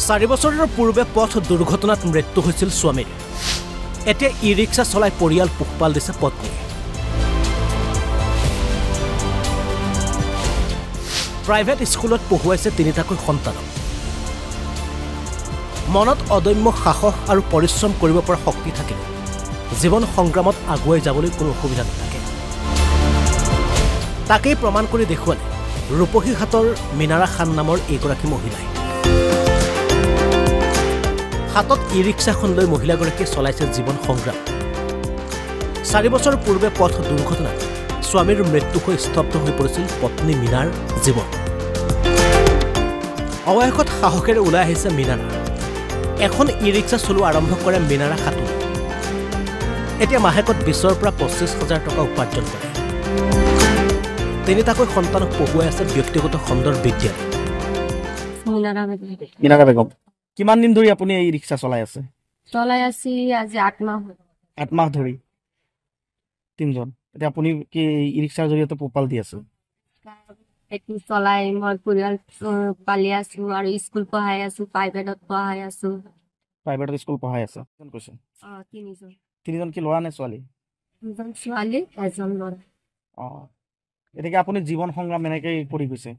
4 বছৰৰ পূৰ্বে পথ দুৰ্ঘটনাত মৃত্যু হৈছিল স্বামীৰ। এতিয়া ই ৰিক্সা চলাই পৰিয়াল পোহপাল দিছে পত্নী। প্ৰাইভেট স্কুলত পঢ়ুৱাইছে তিনিটাকৈ সন্তানক। মনত অদম্য সাহস আৰু পৰিশ্ৰম কৰিব পৰা শক্তি থাকিলে জীৱন সংগ্ৰামত আগুৱাই যাবলৈ কোনো অসুবিধা নাথাকে। তাকেই প্ৰমাণ কৰি দেখুৱালে ৰূপহীহাটৰ মিনাৰা খান নামৰ এইগৰাকী মহিলাই। হাতত ই ৰিক্সাখন লৈ মহিলাগৰাকীয়ে চলাইছে জীৱন সংগ্ৰাম। 4 বছৰ পূৰ্বে পথ দুৰ্ঘটনাত স্বামীৰ মৃত্যু হৈ স্তব্ধ হৈ পৰিছিল পত্নী মীনাৰ জীৱন। অৱশেষত সাহসেৰে ওলাই আহিছে মীনাৰা। এখন ই ৰিক্সা চলোৱা আৰম্ভ কৰে মীনাৰা খাতুন। এতিয়া মাহেকত 20,000 পৰা 25,000 টকা উপাৰ্জন কৰে। তিনিটাকৈ সন্তানক পঢ়ুৱাই আছে ব্যক্তিগত খণ্ডৰ বিদ্যালয়। মীনাৰা বেগম, কিমান দিন ধৰি আপুনি এই ৰিক্সা চলাই আছে? চলাই আছি আজি 8 মাহ। 8 মাহ ধৰি তিনজন। এতিয়া আপুনি কি ই ৰিক্সাৰ জৰিয়তে পোহপাল দি আছে? এইটো চলাই মই পৰিয়াল পালি আছো আৰু স্কুল পঢ়াই আছো, প্ৰাইভেটত পঢ়াই আছো। প্ৰাইভেটত স্কুল পঢ়াই আছে? কোন কৈছে? তিনিজন। তিনিজন কি ল'ৰা নে ছোৱালী? দুজন ছোৱালী, এজন ল'ৰা। এতিয়া আপুনি জীৱন সংগ্ৰাম এনেকৈ কৰি গৈছে?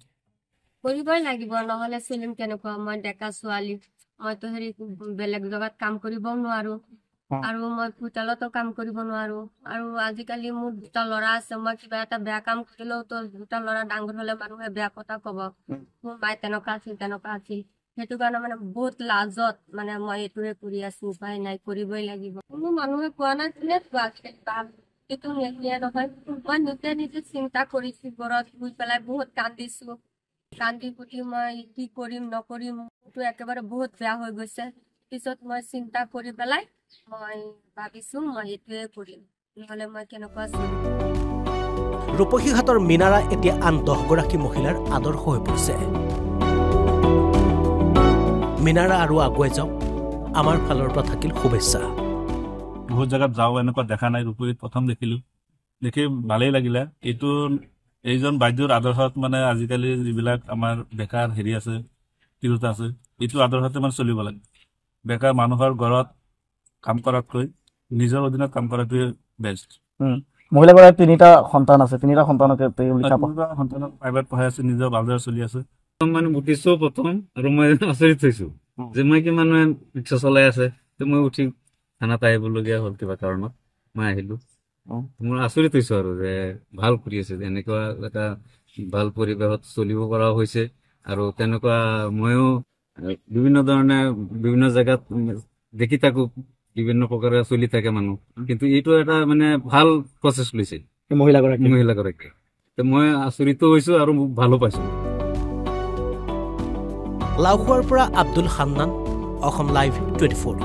কৰিবই লাগিব, নহ'লে চলিম কেনেকুৱা? মই ডেকা ছোৱালী, মইতো বেলেগ জেগাত কাম কৰিবও নোৱাৰো আৰু মই হোটেলতো কাম কৰিব নোৱাৰো। আৰু আজিকালি মোৰ 2টা ল'ৰা আছে। মই কিবা এটা বেয়া কাম কৰিলেও তো 2টা ল'ৰা ডাঙৰ হ'লে মানুহে বেয়া কথা ক'ব, মোৰ মায়ে তেনেকুৱা আছিল তেনেকুৱা আছিল। সেইটো কাৰণে মানে বহুত লাজত মানে মই এইটোৱে কৰি আছো। উপায় নাই, কৰিবই লাগিব। কোনো মানুহে কোৱা নাই এইটো নিয়ে নহয়। মই নিজে চিন্তা কৰিছো, ঘৰত শুই পেলাই বহুত কান্দিছো। কান্দি কুটি মই কি কৰিম নকৰিম এইটো একেবাৰে বহুত বেয়া হৈ গৈছে। পিছত মই চিন্তা কৰি পেলাই মই ভাবিছো মই এইটোৱে কৰিম, নহ'লে মই কেনেকুৱা চলিম। ৰূপহীহাটৰ মীনাৰা এতিয়া আন 10 গৰাকী মহিলাৰ আদৰ্শ হৈ পৰিছে। মীনাৰা আৰু আগুৱাই যাওক, আমাৰ ফালৰ পৰা থাকিল শুভেচ্ছা। বহুত জেগাত যাওঁ, এনেকুৱা দেখা নাই। ৰূপহীত প্ৰথম দেখিলোঁ, দেখি ভালেই লাগিলে। এইজন বাইদেউৰ আদৰ্শত মানে আজিকালি যিবিলাক আমাৰ বেকাৰ আছে, তিৰোতা আছে, এইটো আদৰ্শতে মানে চলিব লাগে। বেকাৰ মানুহৰ ঘৰত কাম কৰাতকৈ নিজৰ অধীনত কাম কৰাটোৱে বেষ্ট। মহিলাগৰাকীৰ 3টা সন্তান আছে। 3টা সন্তানক প্ৰাইভেট পঢ়াই আছে, নিজৰ ভালদৰে চলি আছে। মানে উঠিছো প্ৰথম আৰু মই আচৰিত হৈছো যে মই কি মানুহে ৰিক্সা চলাই আছে। মই উঠি থানাত আহিবলগীয়া হ'ল কিবা কাৰণত, মই আহিলো। মই আচৰিত হৈছো আৰু যে ভাল কৰি আছে, যে এনেকুৱা এটা ভাল পৰিৱেশত চলিব পৰা হৈছে। আৰু তেনেকুৱা ময়ো বিভিন্ন ধৰণে বিভিন্ন জেগাত দেখি থাকো, বিভিন্ন প্ৰকাৰে চলি থাকে মানুহ, কিন্তু এইটো এটা মানে ভাল প্ৰচেছ লৈছে মহিলাগৰাকী। মই আচৰিত হৈছো আৰু ভালো পাইছো। লাওখোৱাৰ পৰা আব্দুল হান্নান, অসম লাইভ 24।